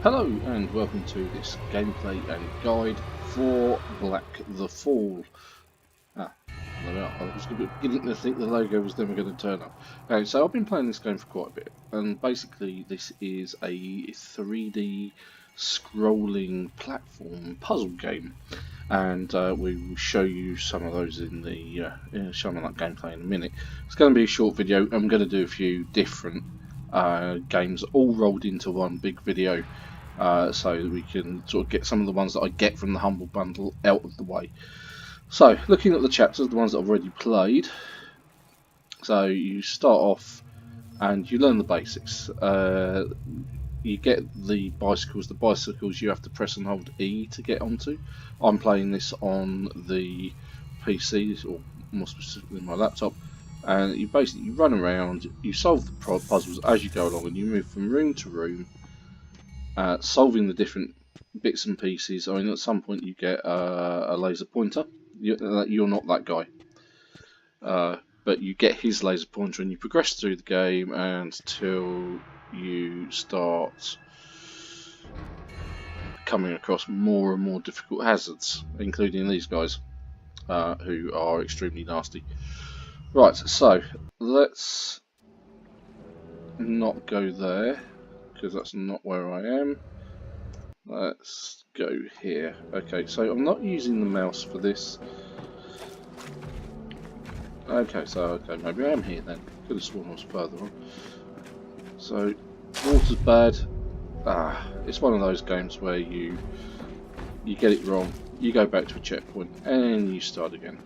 Hello and welcome to this gameplay and guide for Black the Fall. There we are. I was beginning to think the logo was never going to turn up. Okay, so I've been playing this game for quite a bit, and basically this is a 3D scrolling platform puzzle game, and we will show you some of those in the some of that gameplay in a minute. It's going to be a short video. I'm going to do a few different games all rolled into one big video. So that we can sort of get some of the ones that I get from the Humble Bundle out of the way. So, looking at the chapters, the ones that I've already played. So you start off and you learn the basics. You get the bicycles. The bicycles you have to press and hold E to get onto. I'm playing this on the PC, or more specifically my laptop. And you basically run around, you solve the puzzles as you go along, and you move from room to room. Solving the different bits and pieces. I mean, at some point you get a laser pointer. You're not that guy, but you get his laser pointer, and you progress through the game until you start coming across more and more difficult hazards, including these guys, who are extremely nasty. Right, so let's not go there, because that's not where I am. Let's go here. Okay, so I'm not using the mouse for this. Okay, maybe I am here then. Could have sworn I was further on. So, water's bad. It's one of those games where you get it wrong, you go back to a checkpoint, and you start again.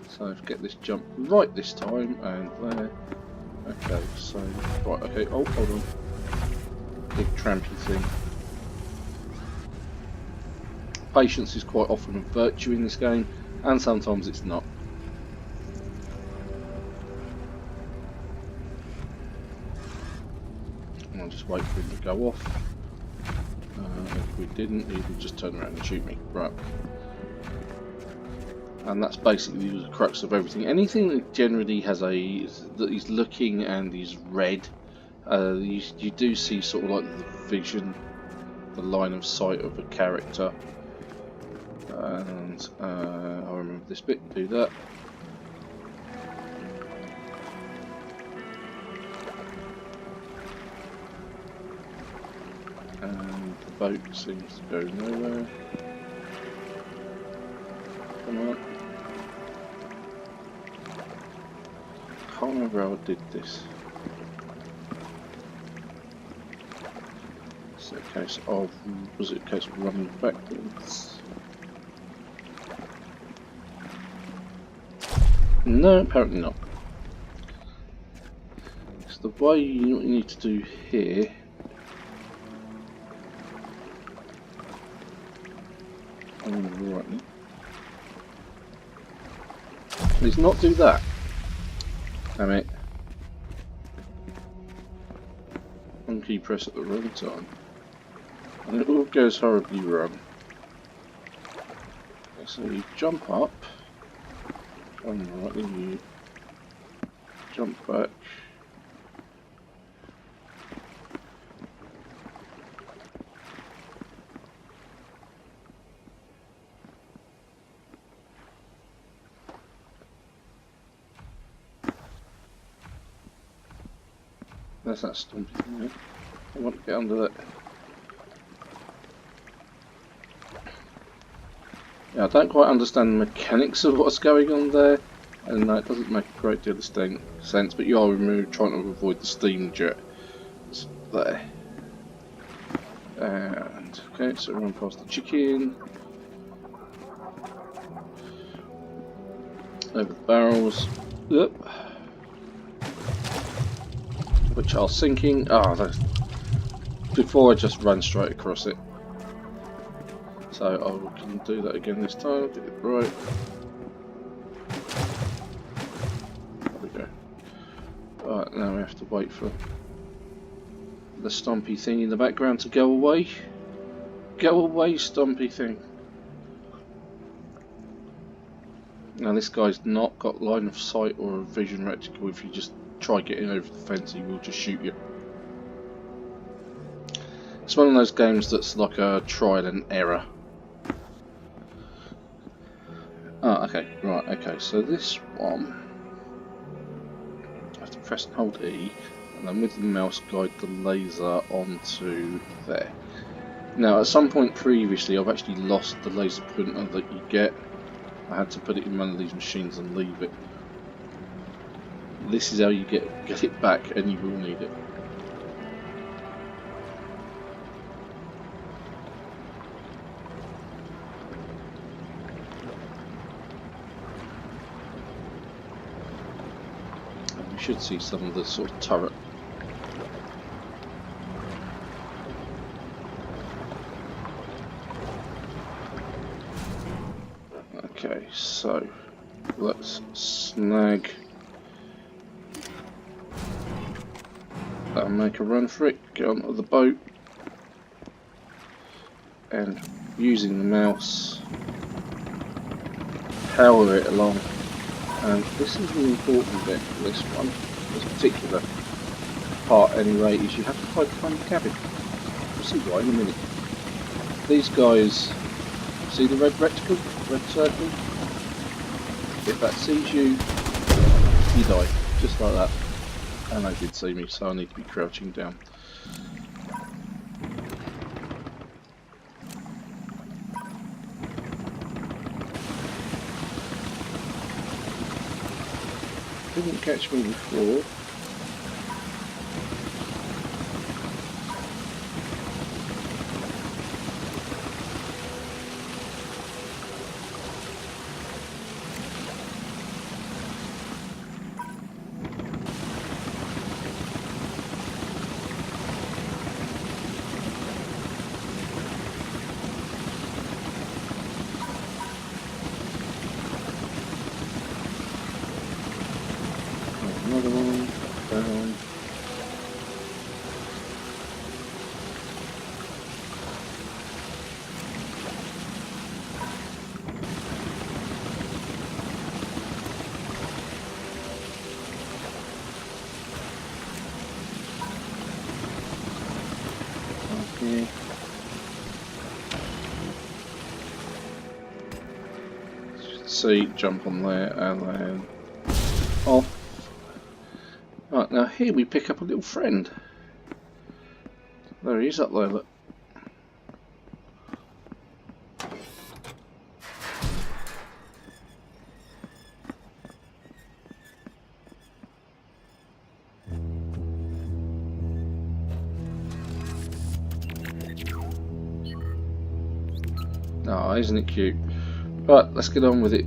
So, get this jump right this time, and there. Okay, so, right, okay, oh, hold on. Big trampy thing. Patience is quite often a virtue in this game, and sometimes it's not. And I'll just wait for him to go off. If we didn't, he would just turn around and shoot me. Right. And that's basically the crux of everything. Anything that generally has that is looking and is red, you do see sort of like the vision, the line of sight of a character. And I remember this bit, do that. And the boat seems to go nowhere. Come on. Can't remember how I did this. Is it a case of, was it a case of running backwards? No, apparently not. So the way you need to do here, right, is not do that. Damn it. One key press at the wrong time. And it all goes horribly wrong. So you jump up, and right, then you jump back. There's that stumpy thing there. I want to get under that. Yeah, I don't quite understand the mechanics of what's going on there, and it doesn't make a great deal of sense, but you are trying to avoid the steam jet. It's there. And, okay, so run past the chicken. Over the barrels. Yep. Which are sinking. Before I just ran straight across it. So I can do that again this time, get it right. There we go. Alright, now we have to wait for the stumpy thing in the background to go away. Go away, stumpy thing. Now this guy's not got line of sight or a vision reticle. If you just try getting over the fence, he will just shoot you. It's one of those games that's like a trial and error. Oh, okay, right, okay, so this one, I have to press and hold E, and then with the mouse guide the laser onto there. Now, at some point previously, I've actually lost the laser pointer that you get. I had to put it in one of these machines and leave it. This is how you get it back, and you will need it. And you should see some of the sort of turret. Okay, so let's snag and make a run for it, get onto the boat, and using the mouse, power it along. And this is the important bit for this one, this particular part anyway, is you have to hide behind the cabin. We'll see why in a minute. These guys, see the red rectangle, red circle? If that sees you, you die, just like that. And they did see me, so I need to be crouching down. Didn't catch me before. Another one down. Okay. See, jump on there and then off. Right, now here we pick up a little friend. There he is up there, look. Oh, isn't it cute? Right, let's get on with it.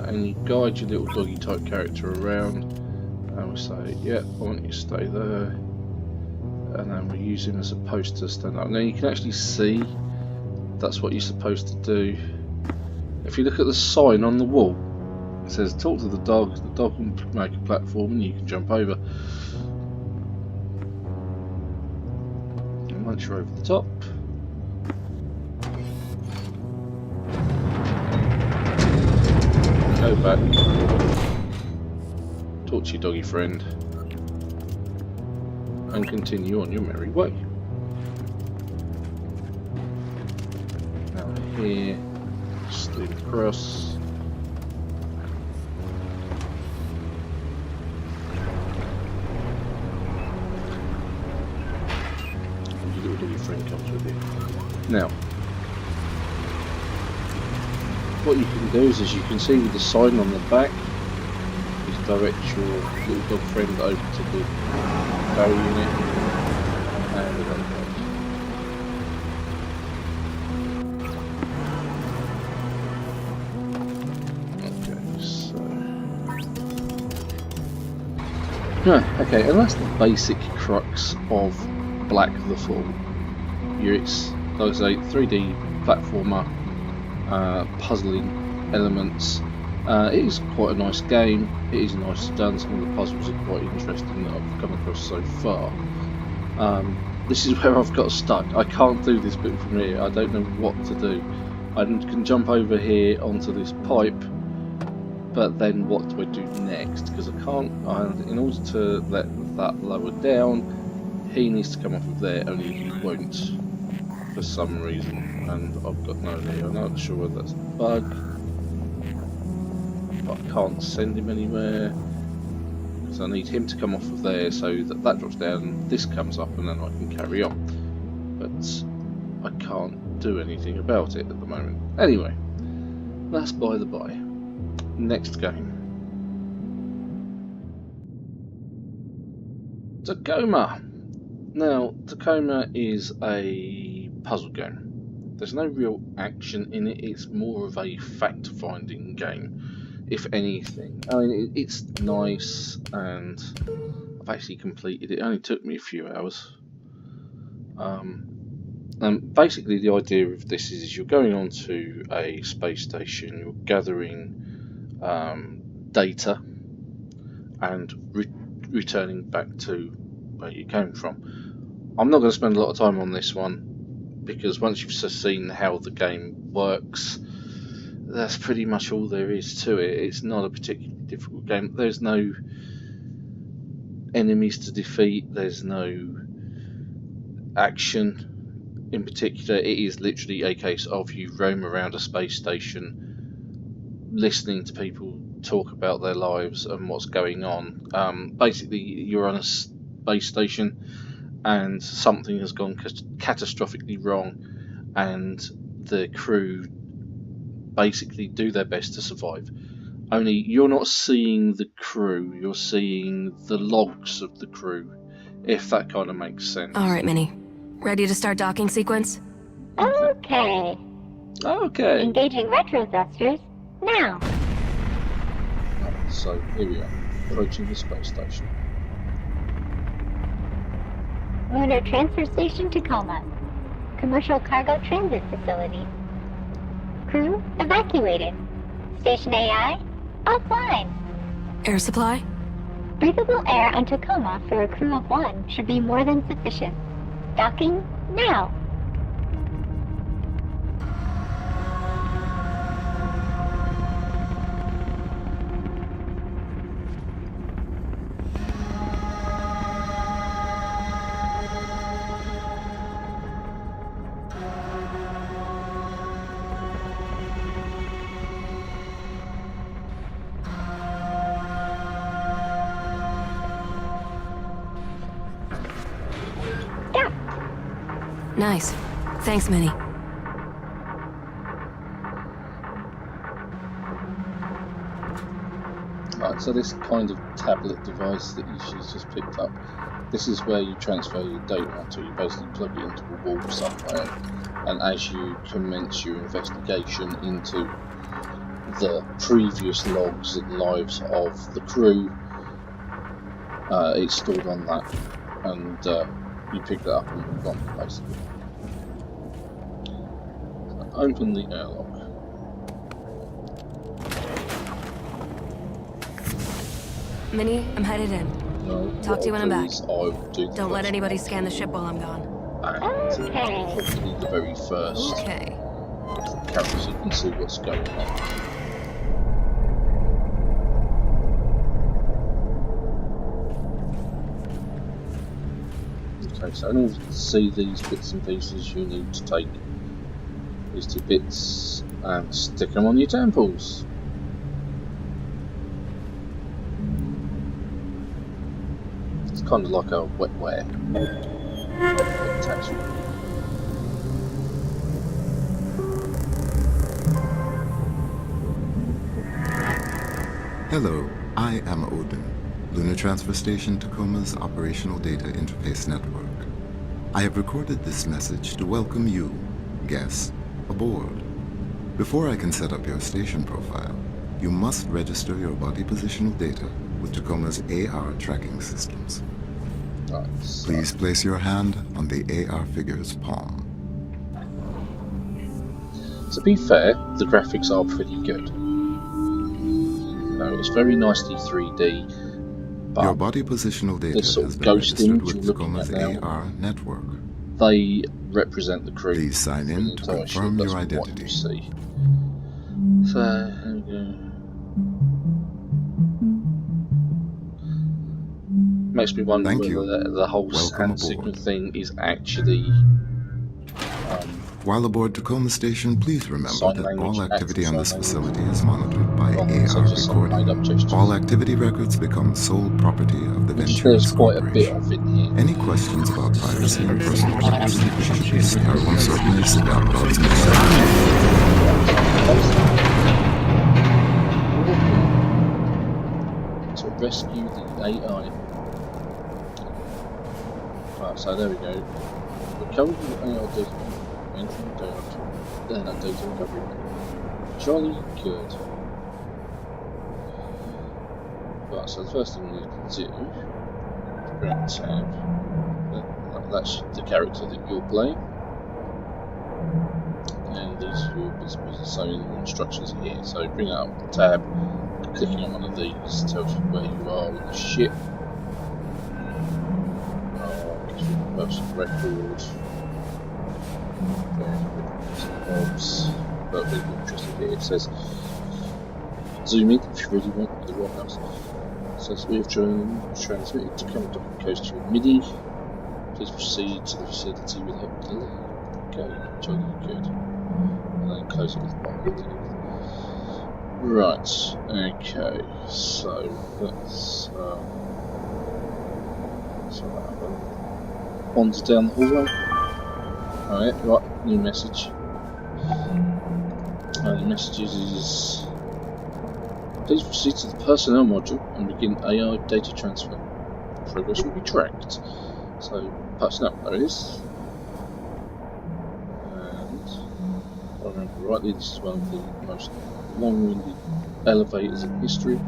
And you guide your little doggy type character around, and we say, yeah, I want you to stay there, and then we use him as a post to stand up. Now you can actually see that's what you're supposed to do. If you look at the sign on the wall, it says talk to the dog will make a platform and you can jump over. And once you're over the top, go back, talk to your doggy friend, and continue on your merry way. Now here, steam across. And your little doggy friend comes with you. Now, what you can do is, as you can see with the sign on the back, is direct your little dog friend over to the power unit and we're going to go. Okay, so right, okay, and that's the basic crux of Black the Fall. It's, like I say, 3D platformer. Puzzling elements. It is quite a nice game. It is nicely done. Some of the puzzles are quite interesting that I've come across so far. This is where I've got stuck. I can't do this bit from here. I don't know what to do. I can jump over here onto this pipe, But then what do I do next? Because I can't, in order to let that lower down, he needs to come off of there, only he won't for some reason. And I've got no idea, I'm not sure whether that's a bug. But I can't send him anywhere. So I need him to come off of there so that that drops down, this comes up, and then I can carry on. But I can't do anything about it at the moment. Anyway, that's by the by. Next game. Tacoma. Now, Tacoma is a puzzle game. There's no real action in it, it's more of a fact-finding game, if anything. I mean, it's nice, and I've actually completed it. It only took me a few hours. And basically the idea of this is you're going onto a space station, you're gathering data and returning back to where you came from. I'm not going to spend a lot of time on this one, because once you've seen how the game works, that's pretty much all there is to it. It's not a particularly difficult game. There's no enemies to defeat, there's no action in particular. It is literally a case of you roam around a space station listening to people talk about their lives and what's going on. Basically, you're on a space station and something has gone catastrophically wrong, and the crew basically do their best to survive. Only you're not seeing the crew, you're seeing the logs of the crew, if that kind of makes sense. Alright, Minnie. Ready to start docking sequence? Okay. Okay. Engaging retro thrusters now. Right, so here we are, approaching the space station. Lunar Transfer Station Tacoma. Commercial Cargo Transit Facility. Crew evacuated. Station AI offline. Air supply? Breathable air on Tacoma for a crew of 1 should be more than sufficient. Docking now. Nice. Thanks, Minnie. Right, so this kind of tablet device that she's just picked up, this is where you transfer your data onto. You basically plug it into a wall somewhere, and as you commence your investigation into the previous logs and lives of the crew, it's stored on that, and you pick that up and move on, basically. So open the airlock. Minnie, I'm headed in. No, Talk to you when I'm back. Don't let anybody scan the ship while I'm gone. And probably the very first camera so you can see what's going on. Okay, so in order to see these bits and pieces, you need to take these 2 bits and stick them on your temples. It's kind of like a wet wear. Hello, I am Odin, Lunar Transfer Station Tacoma's Operational Data Interface Network. I have recorded this message to welcome you, guests, aboard. Before I can set up your station profile, you must register your body positional data with Tacoma's AR tracking systems. Please place your hand on the AR figure's palm. To be fair, the graphics are pretty good. It's very nicely 3D, but your body positional data this sort has of been ghost registered image with you're looking at Tacoma's now, AR network. they represent the crew. Please sign in to confirm your identity. So, here we go. makes me wonder Thank whether you. the whole Welcome hand signal aboard. thing is actually While aboard Tacoma Station, please remember sign that language, all activity actual on sign this language, facility is monitored by rather than AR just some recording. made-up gestures, All activity records become sole property of the which there's Venturas quite a bit Corporation. of in here. Any questions about privacy and personal privacy should be almost certainly God's To rescue the AI. Right, so there we go. Recovery of AI data. Entering data recovery. Jolly good. Right, so the first thing we need to do is bring a tab. That's the character that you're playing. And these are your business, so instructions here. So bring up the tab, clicking on one of these tells you where you are in the ship. Gives you the personal record. But we're interested here. It says zoom in if you really want the wrong house. It says we have transmitted to Tacoma docking coast to MIDI. Please proceed to the facility without delay. Okay, jolly good. And then close it with one. Right, okay, so let's wander down the hallway. Alright, right, new message. The message is please proceed to the personnel module and begin AI data transfer. Progress will be tracked. So, personnel, there it is. And if I remember rightly, this is one of the most long-winded elevators in history.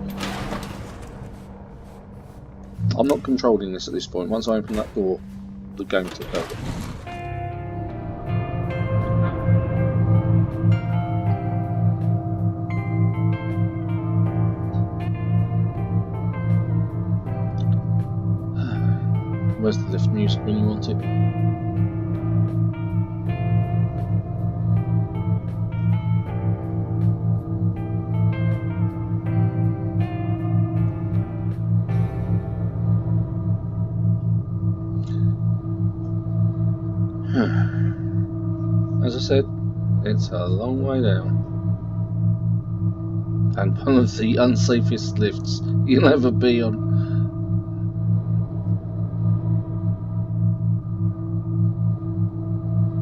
I'm not controlling this at this point. Once I open that door, the game took over. Where's the lift music when you want it? As I said, it's a long way down. And one of the unsafest lifts you'll ever be on.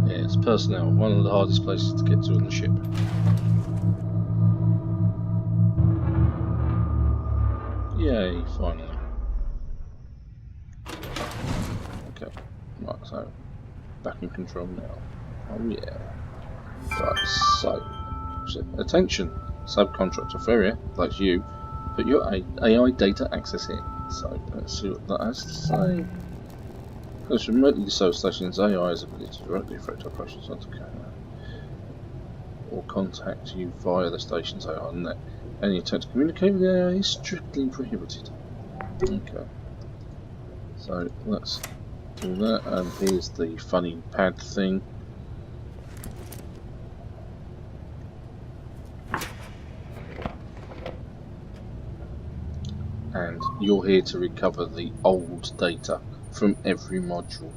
Yeah, it's personnel, one of the hardest places to get to on the ship. Yay, finally. Okay, right, so back in control now. Oh yeah. Right, so attention, subcontractor Ferrier, that's you, put your AI data access in. So let's see what that has to say. Because remotely disable stations AI's ability to directly affect operations on Tacoma or contact you via the station's AI net. Any attempt to communicate with the AI is strictly prohibited. Okay. So let's do that, and here's the funny pad thing. And you're here to recover the old data from every module.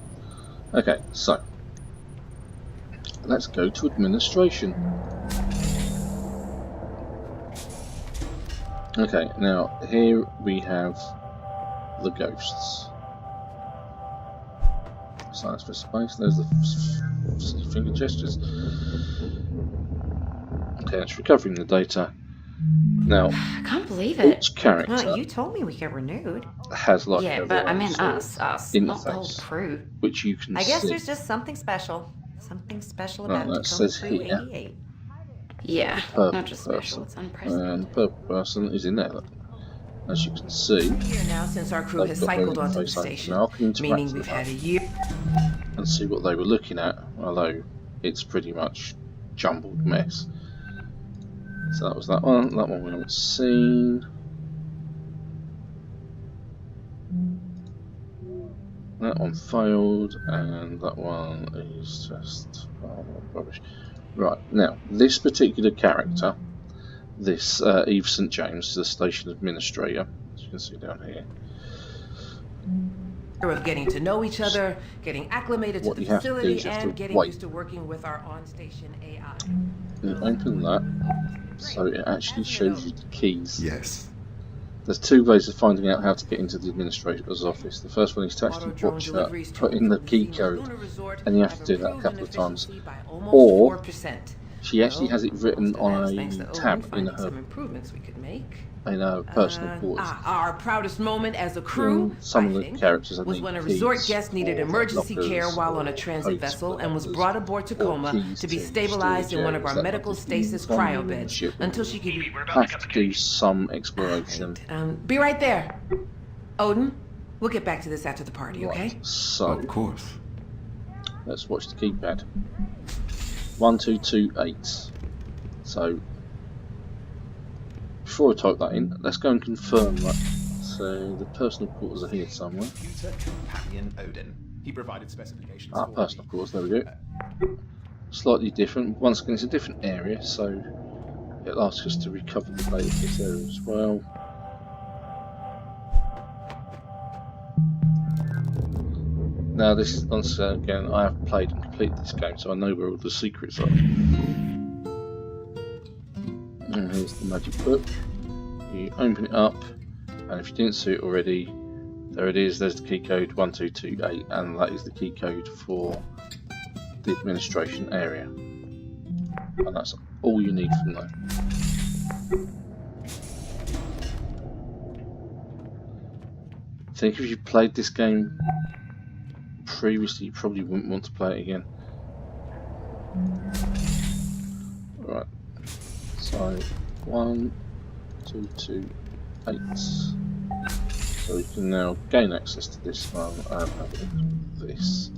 Okay, so let's go to administration. Okay, now here we have the ghosts. Silence for space, there's the finger gestures. Okay, it's recovering the data. Now, I can't believe it. each character No, you told me we get renewed. has like Yeah, a but I sort meant of us, not the whole interface, crew. which you can I guess see. there's just something special about That Tacoma says Crew here, 88. Yeah, purple not just special, person, it's unprecedented. and purple person is in there. As you can see, Here now since our crew they've has got their cycled onto the interface open. station, Now I can meaning interact we've with had that a year. and see what they were looking at, although it's pretty much jumbled mess. So that was that one we haven't seen. That one failed, and that one is just rubbish. Right, now, this particular character, this Eve St. James, the station administrator, as you can see down here, of getting to know each other, getting acclimated to What the you have to do facility, is you have to and getting wait. used to working with our on-station AI. You open that, so it actually shows you the keys. Yes. There's two ways of finding out how to get into the administrator's office. The first one is to actually Auto-drone watch her deliveries to put and in the from key Seaman's code, Lunar Resort and you have have to do that a improved couple in of times. efficiency by almost Or 4%. she actually has it written most of that on is a thanks to Odin tab in finding her some improvements we could make. personal quarters. Our proudest moment as a crew, Some I of the think, characters was need when a resort keys guest needed for emergency lockers care while on a or transit codes vessel for and was lockers, brought aboard or Tacoma keys to be to stabilized in storage one of our areas. That medical might just be stasis one cryo room in the beds ship. until she could Have to do some exploration. be right there. Odin, we'll get back to this after the party, okay? Right, so Of course. let's watch the keypad. 1228. So before I type that in, let's go and confirm that. So the personal quarters are here somewhere. Computer companion Odin. He provided specifications for Personal me. quarters, there we go. Slightly different. Once again, it's a different area, so it'll ask us to recover the data for this area as well. Now this is, once again, I have played and completed this game, so I know where all the secrets are. And here's the magic book. You open it up, and if you didn't see it already, there it is, there's the key code 1228, and that is the key code for the administration area. And that's all you need from there. I think if you played this game previously, you probably wouldn't want to play it again. Right, so 1228. So we can now gain access to this one and have a look at this.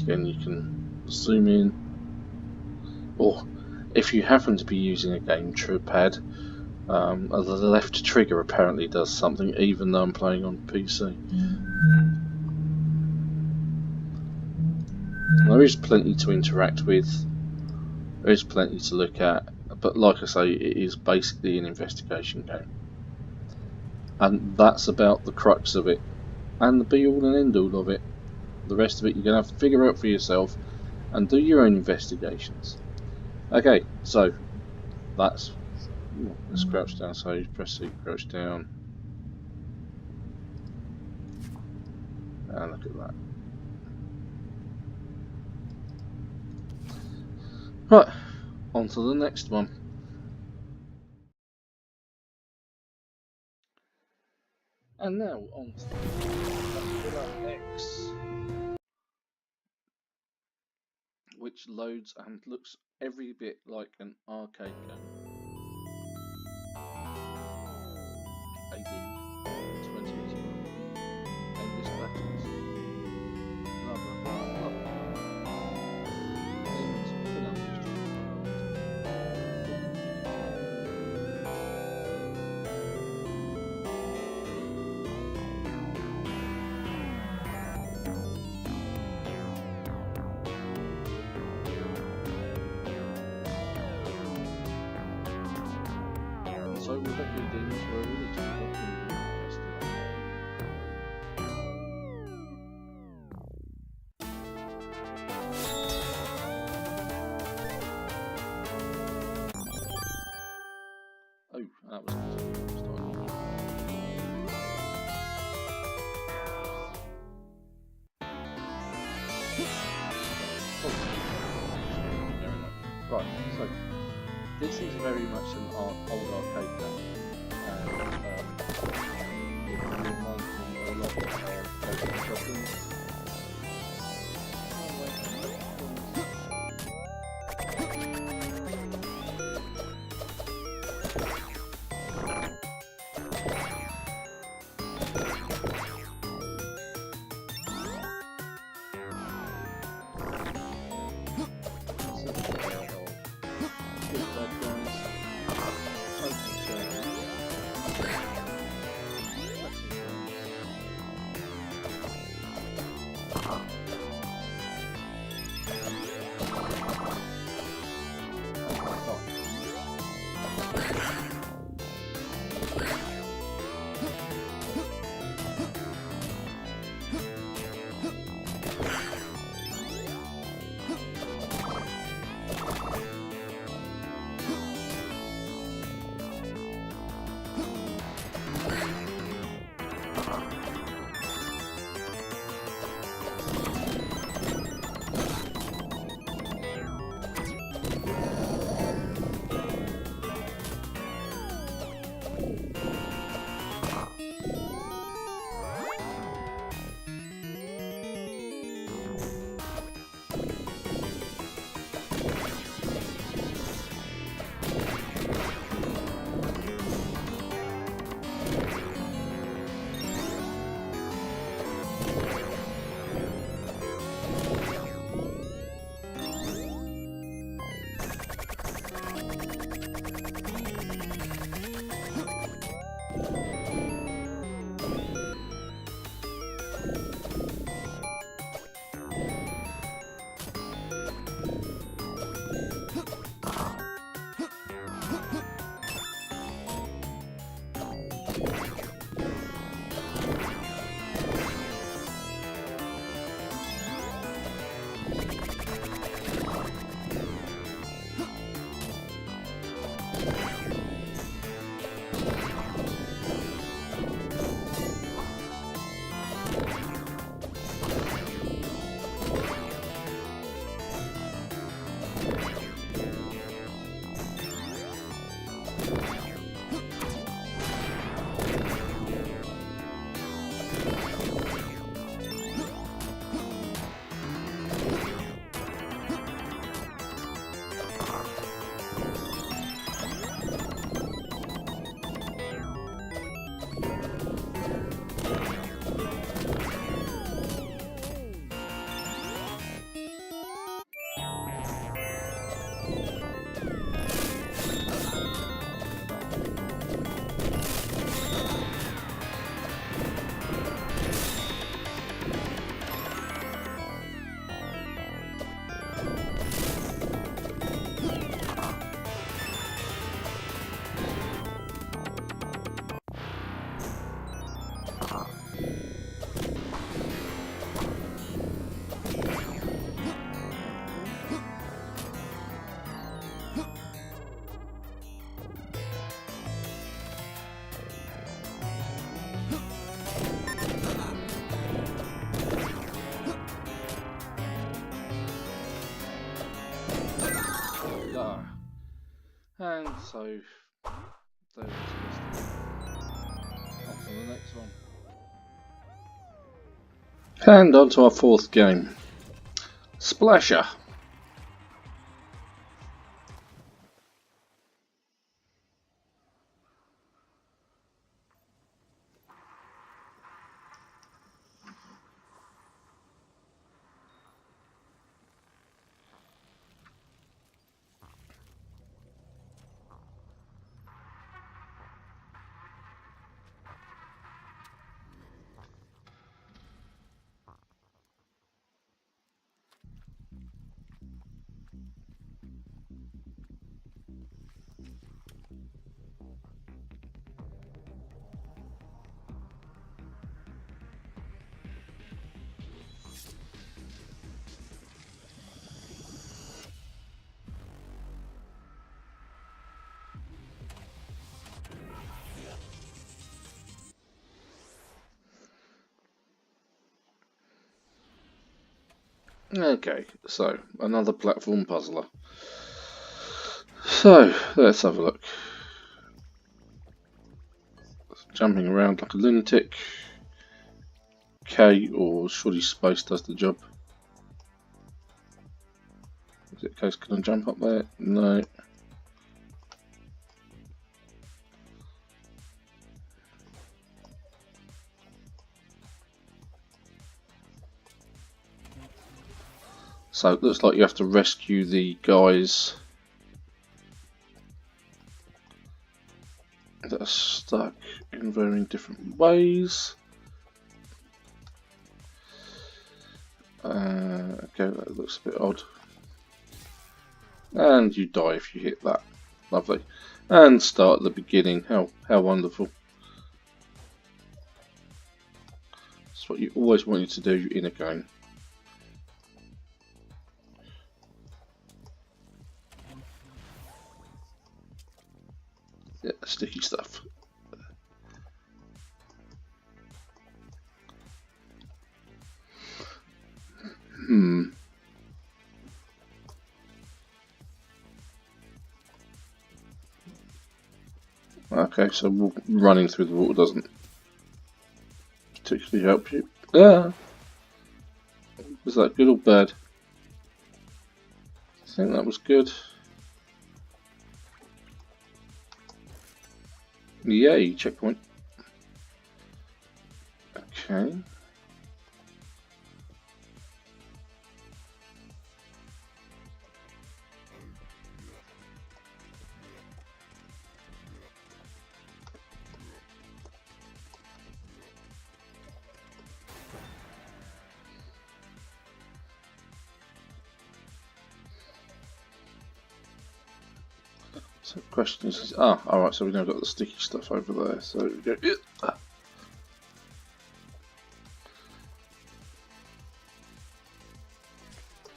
Again, you can zoom in, or if you happen to be using a game pad, the left trigger apparently does something, even though I'm playing on PC. There is plenty to interact with, there is plenty to look at, but like I say, it is basically an investigation game. And that's about the crux of it, and the be all and end all of it. The rest of it you're going to have to figure out for yourself and do your own investigations. Okay, so that's... let's crouch down, so you press C, crouch down. And look at that. Right, on to the next one. And now on to the X, which loads and looks every bit like an arcade game. AD 2021. Endless battles. Blah blah blah blah. So we'll bet your demons were released from Castilla. Oh, that was right, so this is very much an old arcade game, and it reminds me a lot of Goblins. So, there it is. On to the next one. And on to our fourth game. Splasher. Okay, so another platform puzzler. So let's have a look. Jumping around like a lunatic. K or surely space does the job. Is it case? Can I jump up there? No. So it looks like you have to rescue the guys that are stuck in varying different ways. Okay, that looks a bit odd. And you die if you hit that. Lovely. And start at the beginning. How wonderful. That's what you always wanted to do in a game. Yeah, sticky stuff. Okay, so running through the water doesn't particularly help you. Ah! Was that good or bad? I think that was good. Yay, checkpoint. Okay. So the question is, alright, so we've now got the sticky stuff over there, so we go,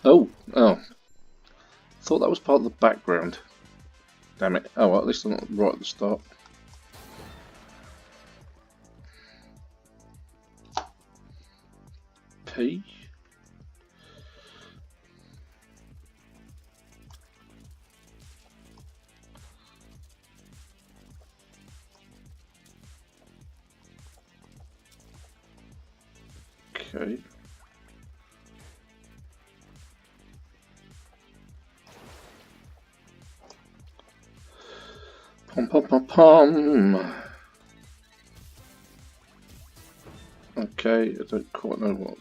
oh, thought that was part of the background. Damn it, oh well, at least I'm not right at the start. P. Okay. Pom pom pom pom. Okay, I don't quite know what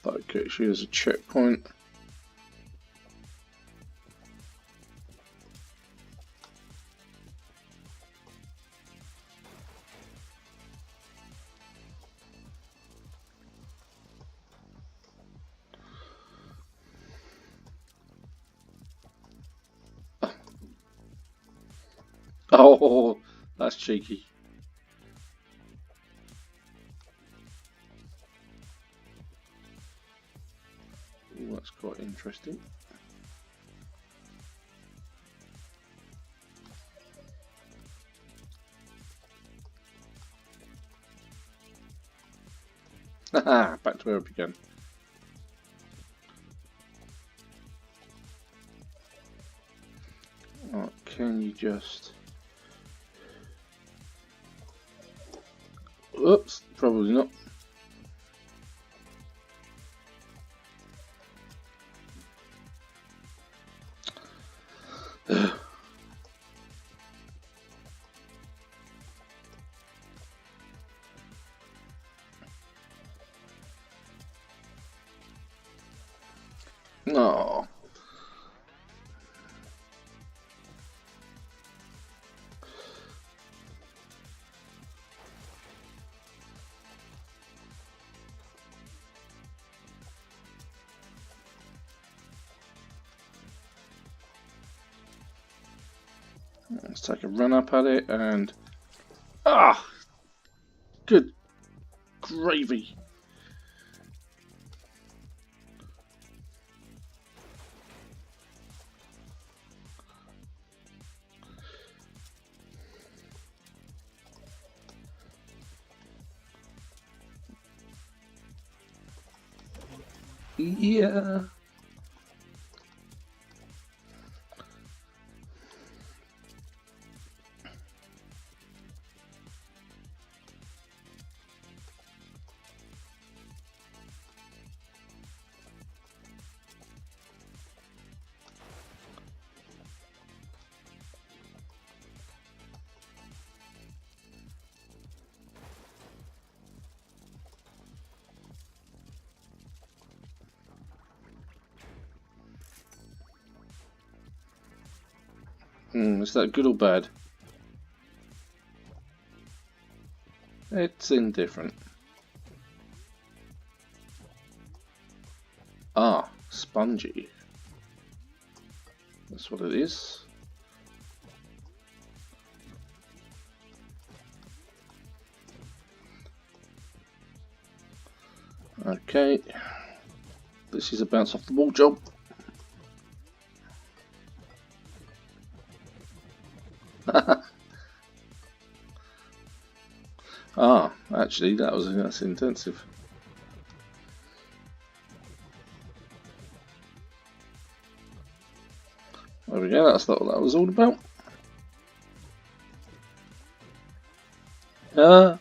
that actually is a checkpoint. Oh, that's cheeky. Ooh, that's quite interesting. Haha, back to where we began. Right, can you just... Oops, probably not. No. Let's take a run up at it and good gravy. Yeah. Is that good or bad? It's indifferent. Spongy. That's what it is. Okay. This is a bounce off the wall job. Actually, that's intensive. There we go, that's not what that was all about. Oh,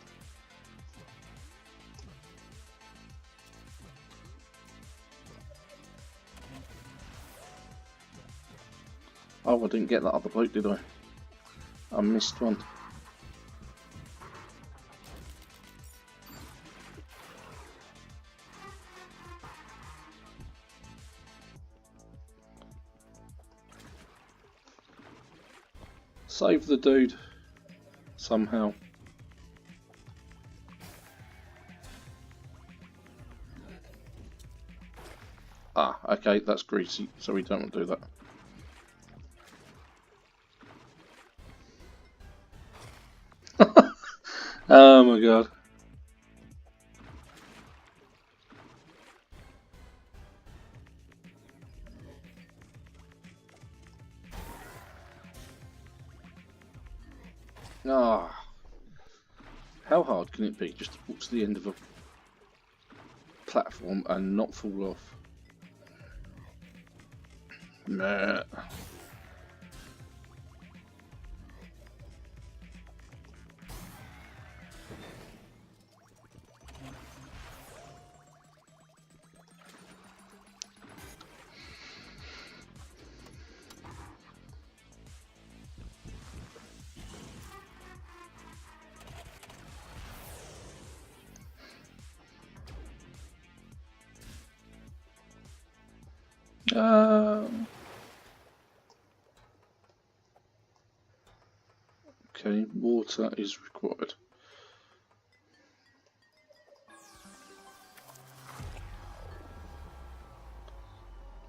I didn't get that other bloke, did I? I missed one. Save the dude somehow. Okay, that's greasy, so we don't want to do that. Oh my god. How hard can it be just to walk to the end of a platform and not fall off? Nah. Okay, water is required.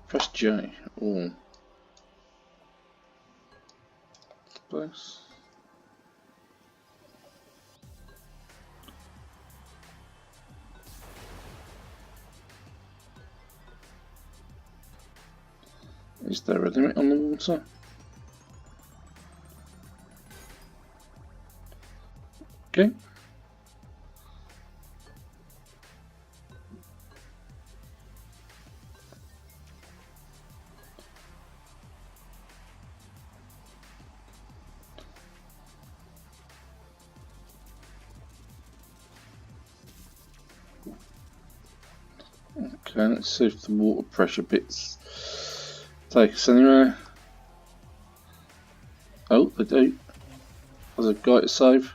Press J or place. Is there a limit on the water? Okay. Okay, let's see if the water pressure bits take us anywhere. Oh, they do. There's a guy to save.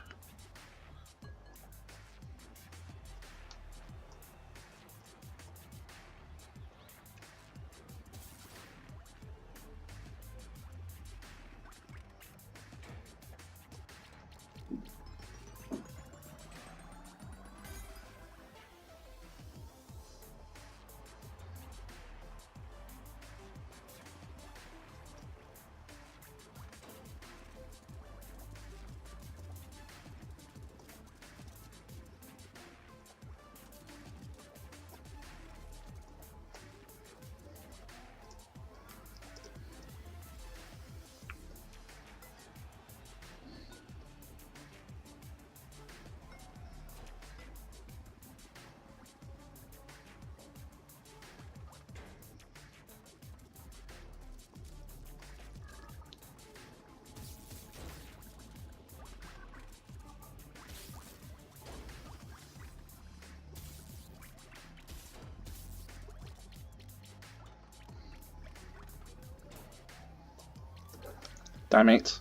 Damn it.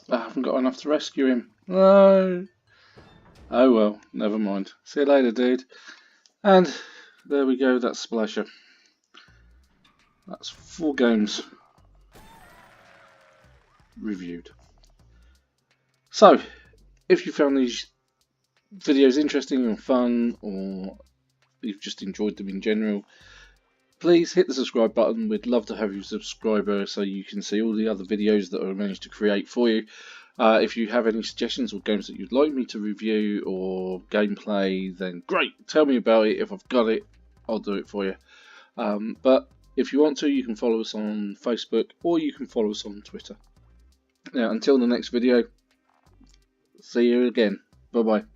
I haven't got enough to rescue him. No. Oh well, never mind. See you later, dude. And there we go, that's Splasher. That's 4 games reviewed. So, if you found these videos interesting or fun, or you've just enjoyed them in general, please hit the subscribe button. We'd love to have you a subscriber so you can see all the other videos that I've managed to create for you. If you have any suggestions or games that you'd like me to review or gameplay, then great, tell me about it. If I've got it, I'll do it for you. But if you want to, you can follow us on Facebook or you can follow us on Twitter. Now, until the next video, see you again. Bye bye.